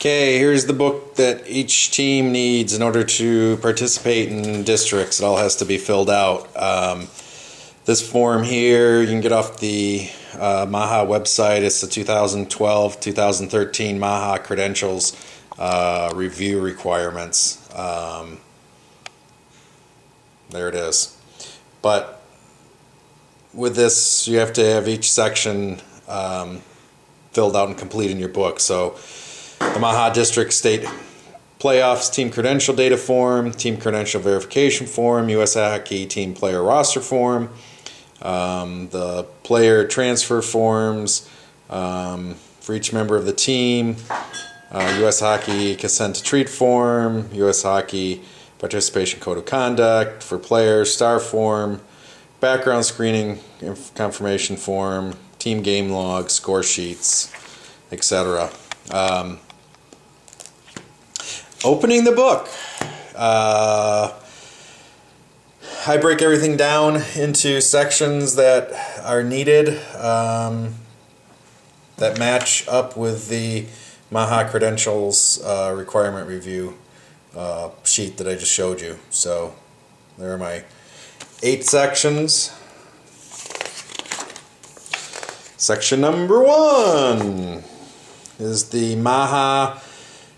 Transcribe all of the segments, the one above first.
Okay, here's the book that each team needs in order to participate in districts. It all has to be filled out. This form here you can get off the MAHA website. It's the 2012-2013 MAHA Credentials review requirements. There it is. But with this, you have to have each section filled out and complete in your book. So the MAHA District State Playoffs Team Credential Data Form, Team Credential Verification Form, U.S. Hockey Team Player Roster Form, the Player Transfer Forms for each member of the team, U.S. Hockey Consent to Treat Form, U.S. Hockey Participation Code of Conduct for Players, Star Form, Background Screening Confirmation Form, Team Game Log, Score Sheets, etc. Opening the book, I break everything down into sections that are needed that match up with the MAHA Credentials requirement review sheet that I just showed you. So there are my 8 sections. Section number 1 is the MAHA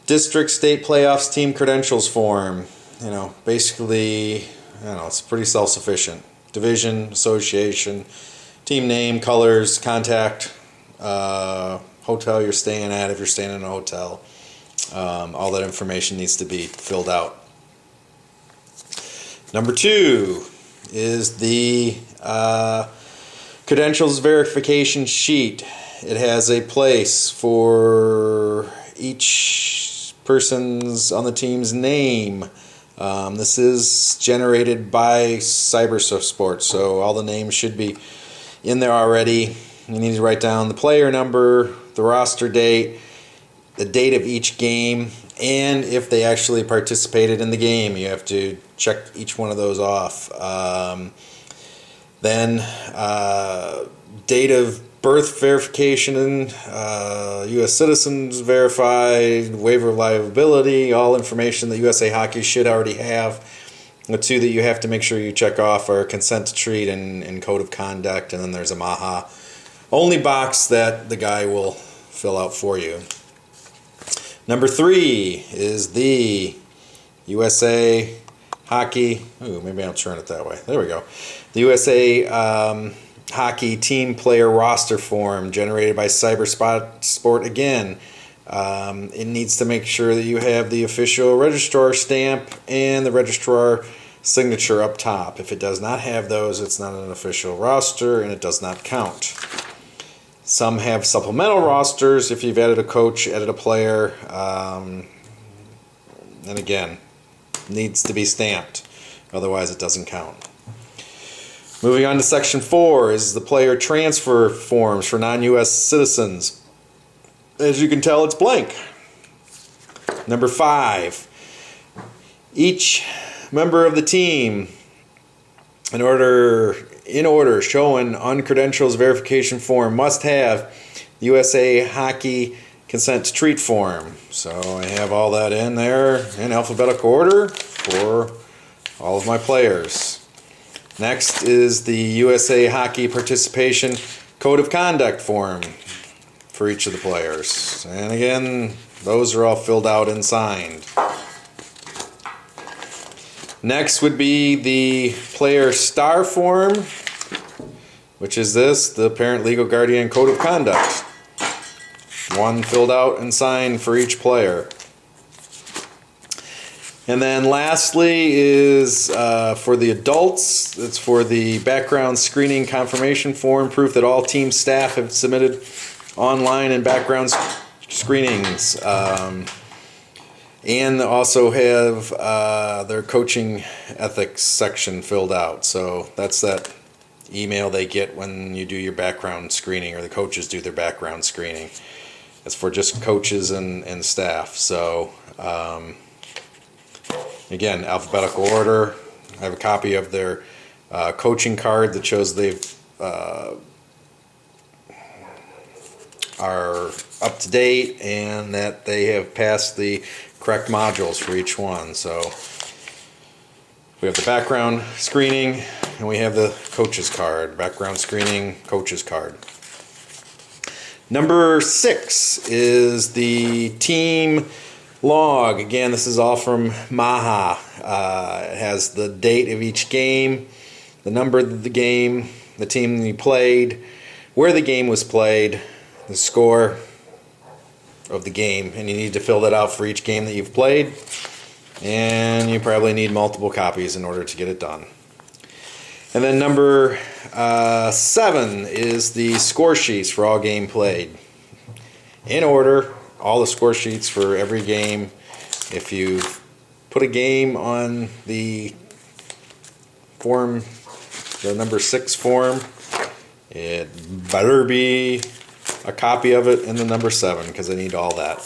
District State Playoffs Team Credentials Form. Basically, it's pretty self-sufficient. Division, association, team name, colors, contact, hotel you're staying at if you're staying in a hotel. All that information needs to be filled out. Number 2 is the Credentials Verification Sheet. It has a place for each person's on the team's name. This is generated by CyberSport, so all the names should be in there already. You need to write down the player number, the roster date, the date of each game, and if they actually participated in the game. You have to check each one of those off. Then date of birth verification, U.S. citizens verified, waiver of liability, all information that USA Hockey should already have. The 2 that you have to make sure you check off are consent to treat and code of conduct, and then there's a MAHA only box that the guy will fill out for you. Number 3 is the USA Hockey, maybe I'll turn it that way. There we go. The USA Hockey Team Player Roster Form generated by CyberSport again. It needs to make sure that you have the official registrar stamp and the registrar signature up top. If it does not have those, it's not an official roster and it does not count. Some have supplemental rosters if you've added a coach, added a player, and again, needs to be stamped, otherwise it doesn't count. Moving on to section 4 is the player transfer forms for non-U.S. citizens. As you can tell, it's blank. Number 5, each member of the team, in order show an uncredentials verification form, must have the USA Hockey Consent to Treat form. So I have all that in there in alphabetical order for all of my players. Next is the USA Hockey Participation Code of Conduct form for each of the players. And again, those are all filled out and signed. Next would be the Player Star form, which is this, the Parent Legal Guardian Code of Conduct. One filled out and signed for each player. And then lastly is for the adults, it's for the background screening confirmation form, proof that all team staff have submitted online and background screenings. And also have their coaching ethics section filled out. So that's that email they get when you do your background screening, or the coaches do their background screening. It's for just coaches and staff. So again, alphabetical order. I have a copy of their coaching card that shows they've are up to date and that they have passed the correct modules for each one. So we have the background screening and we have the coach's card. Background screening, coach's card. Number 6 is the team log. Again, this is all from MAHA. It has the date of each game, the number of the game, the team you played, where the game was played, the score of the game, and you need to fill that out for each game that you've played, and you probably need multiple copies in order to get it done. And then number 7 is the score sheets for all game played. In order, all the score sheets for every game. If you put a game on the form, the number 6 form, it better be a copy of it in the number 7 because I need all that.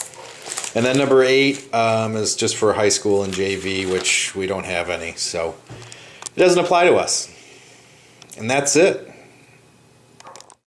And then number 8 is just for high school and JV, which we don't have any, so it doesn't apply to us. And that's it.